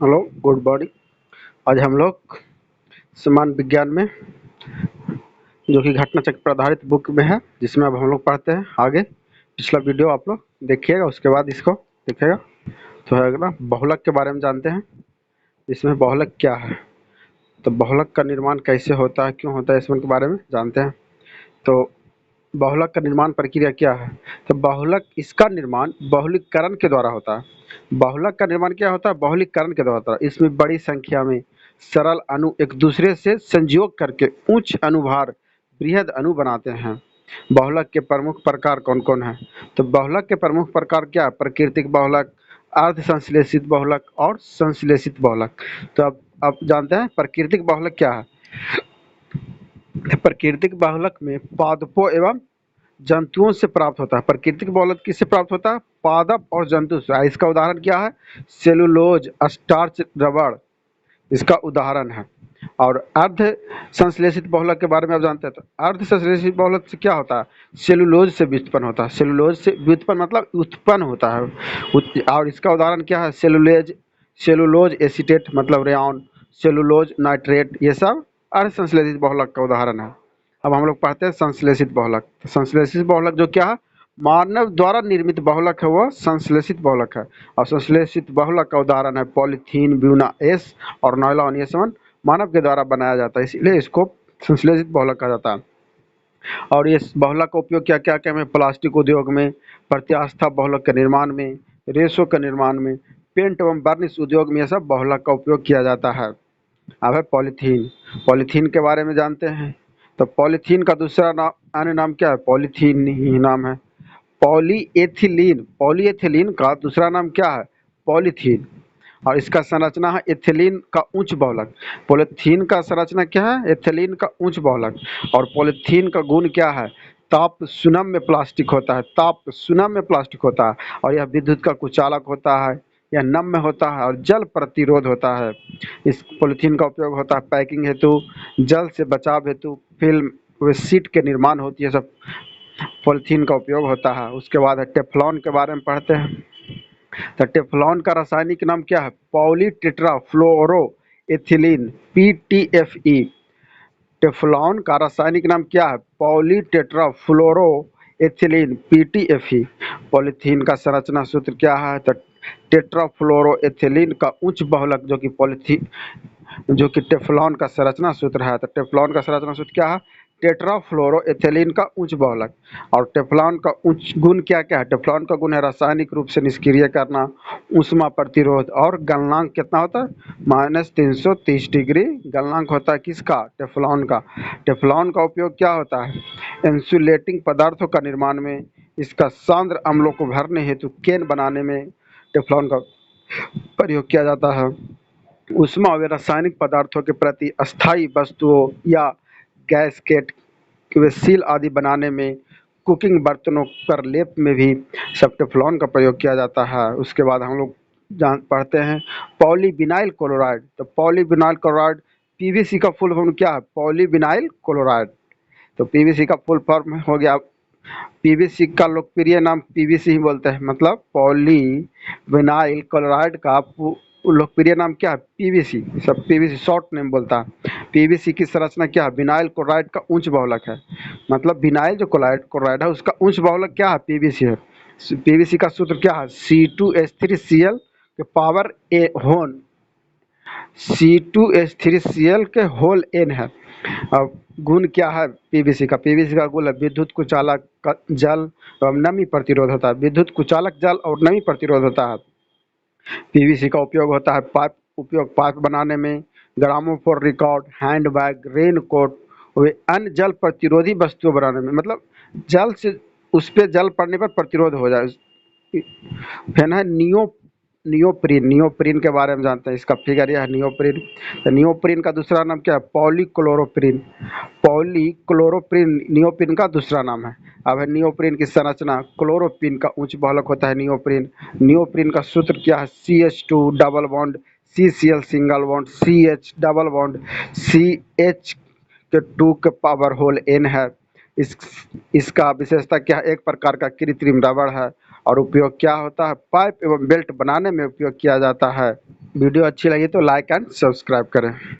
Hello, good morning. आज हम लोग समान विज्ञान में जो कि घटना चक्र पर आधारित बुक में है, जिसमें अब हम लोग पढ़ते हैं आगे। पिछला वीडियो आप लोग देखिएगा, उसके बाद इसको देखिएगा। तो है ना, बहुलक के बारे में जानते हैं। इसमें बहुलक क्या है, तो बहुलक का निर्माण कैसे होता है, क्यों होता है, इसमें के बारे में जानते हैं। तो बहुलक का निर्माण प्रक्रिया क्या है, तो बहुलक इसका निर्माण बहुलीकरण के द्वारा होता है। बहुलक का निर्माण क्या होता है, बहुलीकरण के द्वारा होता है। इसमें बड़ी संख्या में सरल अणु एक दूसरे से संयोग करके उच्च अनुभार बृहद अणु बनाते हैं। बहुलक के प्रमुख प्रकार कौन कौन है, तो बहुलक के प्रमुख प्रकार क्या है, प्राकृतिक बहुलक, अर्ध संश्लेषित बहुलक और संश्लेषित बहुलक। तो अब जानते हैं प्राकृतिक बहुलक क्या है। प्राकृतिक बहुलक में पादपों एवं जंतुओं से प्राप्त होता है। प्राकृतिक बहुलक किससे प्राप्त होता है, पादप और जंतु से। इसका उदाहरण क्या है, सेलुलोज, स्टार्च, रबड़ इसका उदाहरण है। और अर्ध संश्लेषित बहुलक के बारे में आप जानते हैं, तो अर्ध संश्लेषित बहुलक से क्या होता है, सेलुलोज से व्युत्पन्न होता है। सेलुलोज से व्युत्पन्न मतलब उत्पन्न होता है। और इसका उदाहरण क्या है, सेलुलोज एसीटेट मतलब रेयॉन, सेलुलोज नाइट्रेट, ये सब अर्ध संश्लेषित बहुलक का उदाहरण है। अब हम लोग पढ़ते हैं संश्लेषित बहुलक। तो संश्लेषित बहुलक जो क्या है, मानव द्वारा निर्मित बहुलक है, वह संश्लेषित बहुलक है। और संश्लेषित बहुलक का उदाहरण है पॉलीथीन, ब्यूनाएस और नायलॉन। ये सामान मानव के द्वारा बनाया जाता है, इसलिए इसको संश्लेषित बहुलक कहा जाता है। और ये बहुलक का उपयोग क्या क्या क्या में, प्लास्टिक उद्योग में, प्रत्यास्था बहुलक के निर्माण में, रेशों के निर्माण में, पेंट एवं बर्निश उद्योग में, ये सब बहुलक का उपयोग किया जाता है। अब है पॉलीथीन। पॉलीथीन के बारे में जानते हैं, तो पॉलीथीन का दूसरा नाम, अन्य नाम क्या है, पॉलीथीन ही नाम है। पॉलीएथिलीन, पॉलीएथिलीन का दूसरा नाम क्या है, पॉलीथीन। और इसका संरचना है एथिलीन का उच्च बहुलक। पॉलीथीन का संरचना क्या है, एथिलीन का उच्च बहुलक। और पॉलीथीन का गुण क्या है, ताप सुनम्य प्लास्टिक होता है, ताप सुनम्य प्लास्टिक होता है। और यह विद्युत का कुचालक होता है, यह नम्य होता है और जल प्रतिरोध होता है। इस पॉलीथीन का उपयोग होता है पैकिंग हेतु, जल से बचाव हेतु, फिल्म व सीट के निर्माण होती है, सब पॉलीथीन का उपयोग होता है। उसके बाद है टेफ्लॉन के बारे में पढ़ते हैं। तो टेफ्लॉन का रासायनिक नाम क्या है, पॉलीटेट्राफ्लोरोएथिलीन, PTFE। टेफ्लॉन का रासायनिक नाम क्या है, पॉलीटेट्राफ्लोरोएथिलीन, PTFE। पॉलीथीन का संरचना सूत्र क्या है, तो टेट्राफ्लोरोएथिलीन का उच्च बहुलक जो कि पॉलीथीन जो कि टेफ्लॉन का संरचना सूत्र है। तो टेफ्लॉन का संरचना सूत्र क्या है, टेट्राफ्लोरोएथिलीन का उच्च बहुलक। और टेफ्लॉन का उच्च गुण क्या क्या है, टेफ्लॉन का गुण है रासायनिक रूप से निष्क्रिय करना, ऊष्मा प्रतिरोध और गलनांक कितना होता है, -330 डिग्री गलनांक होता है किसका, टेफ्लॉन का। टेफ्लॉन का उपयोग क्या होता है, इंसुलेटिंग पदार्थों का निर्माण में, इसका सांद्र अम्लों को भरने हेतु केन बनाने में टेफ्लॉन का प्रयोग किया जाता है। ऊष्मा व रासायनिक पदार्थों के प्रति अस्थायी वस्तुओं या गैसकेट व सील आदि बनाने में, कुकिंग बर्तनों पर लेप में भी सब टेफ्लॉन का प्रयोग किया जाता है। उसके बाद हम लोग जान पढ़ते हैं पॉलीविनाइल क्लोराइड। तो पॉलीविनाइल क्लोराइड, PVC का फुल फॉर्म क्या है, पॉलीविनाइल क्लोराइड। तो PVC का फुल फॉर्म हो गया, PVC का लोकप्रिय नाम PVC ही बोलते हैं, मतलब पॉलीविनाइल क्लोराइड का लोकप्रिय नाम क्या है, PVC। सब PVC शॉर्ट नेम बोलता है। PVC की संरचना क्या है, विनाइल क्लोराइड का उच्च बहुलक है, मतलब विनाइल जो क्लोराइड है उसका उच्च बहुलक क्या है, PVC है। PVC का सूत्र क्या है, C2H3Cl के पावर ए होन, C2H3Cl के होल n है। अब गुण क्या है PVC का, PVC का गुण है विद्युत कुचालक, जल एवं नमी प्रतिरोध होता है, विद्युत कुचालक, जल और नमी प्रतिरोध होता है। PVC का उपयोग होता है पाइप बनाने में, gramophone record, handbag, raincoat व अन्य जल प्रतिरोधी वस्तुएं बनाने में, मतलब जल से उस पर जल पड़ने पर प्रतिरोध हो जाए। फिर है नियोप्रीन। नियोप्रीन के बारे में जानते हैं, इसका फिगर यह है नियोप्रीन। तो नियोप्रीन का दूसरा नाम क्या है, पॉलीक्लोरोप्रीन। पॉलीक्लोरोप्रीन नियोप्रीन का दूसरा नाम है। अब है नियोप्रीन की संरचना, क्लोरोप्रीन का उच्च बहुलक होता है नियोप्रीन। नियोप्रीन का सूत्र क्या है, CH2 double bond CCl single bond, CH double bond CH के 2 के पावर होल n है। इसका विशेषता क्या है, एक प्रकार का कृत्रिम रबड़ है और उपयोग क्या होता है, पाइप एवं बेल्ट बनाने में उपयोग किया जाता है। वीडियो अच्छी लगी तो लाइक एंड सब्सक्राइब करें।